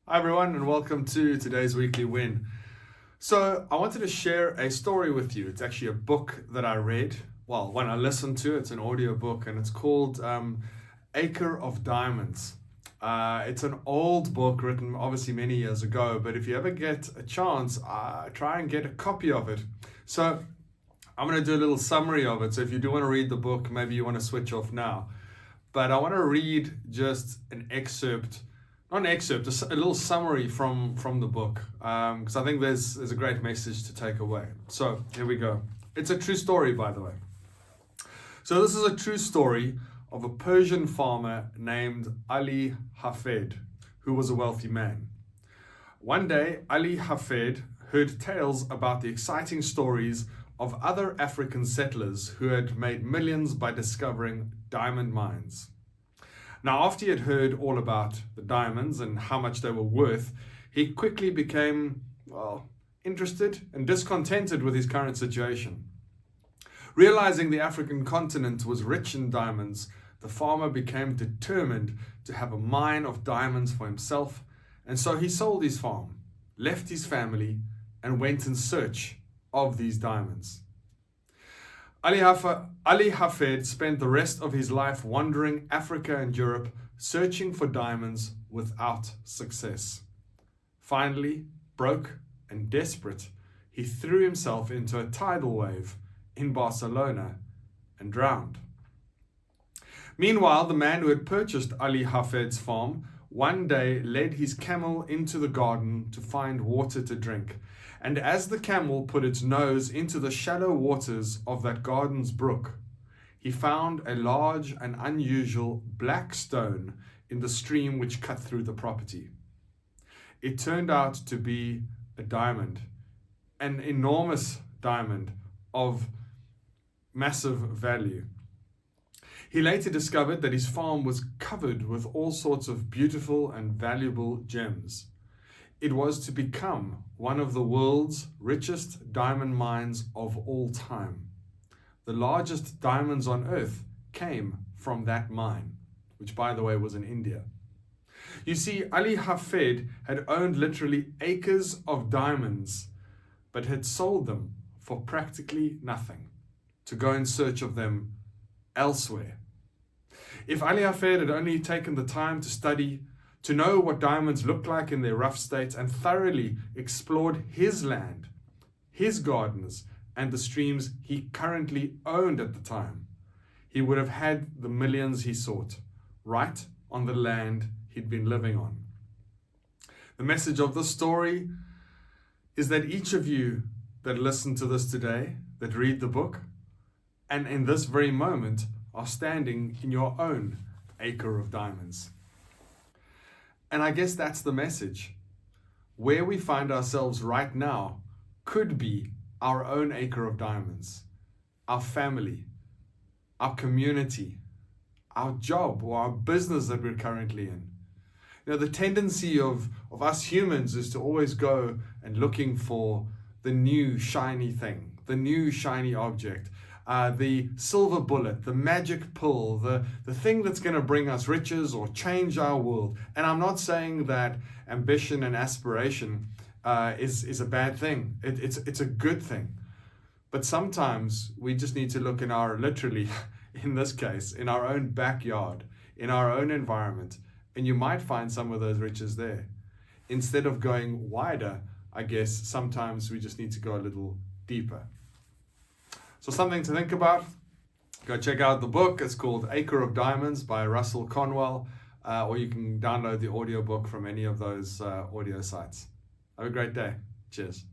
Hi everyone, and welcome to today's weekly win. So I wanted to share a story with you. It's actually a book that I read. Well, when I listened to it, it's an audio book, and it's called Acre of Diamonds. It's an old book written obviously many years ago, but if you ever get a chance, try and get a copy of it. So I'm going to do a little summary of it. So if you do want to read the book, maybe you want to switch off now. But I want to read just an excerpt. Not an excerpt, a little summary from the book, because I think there's a great message to take away. So here we go. It's a true story, by the way. So this is a true story of a Persian farmer named Ali Hafed, who was a wealthy man. One day, Ali Hafed heard tales about the exciting stories of other African settlers who had made millions by discovering diamond mines. Now, after he had heard all about the diamonds and how much they were worth, he quickly became, interested and discontented with his current situation. Realizing the African continent was rich in diamonds, the farmer became determined to have a mine of diamonds for himself, and so he sold his farm, left his family, and went in search of these diamonds. Ali Hafed spent the rest of his life wandering Africa and Europe, searching for diamonds without success. Finally, broke and desperate, he threw himself into a tidal wave in Barcelona and drowned. Meanwhile, the man who had purchased Ali Hafed's farm one day led his camel into the garden to find water to drink. And as the camel put its nose into the shallow waters of that garden's brook, he found a large and unusual black stone in the stream which cut through the property. It turned out to be a diamond, an enormous diamond of massive value. He later discovered that his farm was covered with all sorts of beautiful and valuable gems. It was to become one of the world's richest diamond mines of all time. The largest diamonds on earth came from that mine, which, by the way, was in India. You see, Ali Hafed had owned literally acres of diamonds, but had sold them for practically nothing to go in search of them elsewhere. If Ali Hafed had only taken the time to study, to know what diamonds looked like in their rough state, and thoroughly explored his land, his gardens, and the streams he currently owned at the time, he would have had the millions he sought, right on the land he'd been living on. The message of this story is that each of you that listen to this today, that read the book, and in this very moment are standing in your own acre of diamonds. And I guess that's the message. Where we find ourselves right now could be our own acre of diamonds, our family, our community, our job or our business that we're currently in. You know, the tendency of us humans is to always go and looking for the new shiny thing, the new shiny object, the silver bullet, the magic pill, the thing that's going to bring us riches or change our world. And I'm not saying that ambition and aspiration is a bad thing. It's a good thing. But sometimes we just need to look in our, literally, in this case, in our own backyard, in our own environment, and you might find some of those riches there. Instead of going wider, I guess sometimes we just need to go a little deeper. So something to think about. Go check out the book. It's called Acre of Diamonds by Russell Conwell, or you can download the audiobook from any of those audio sites. Have a great day. Cheers.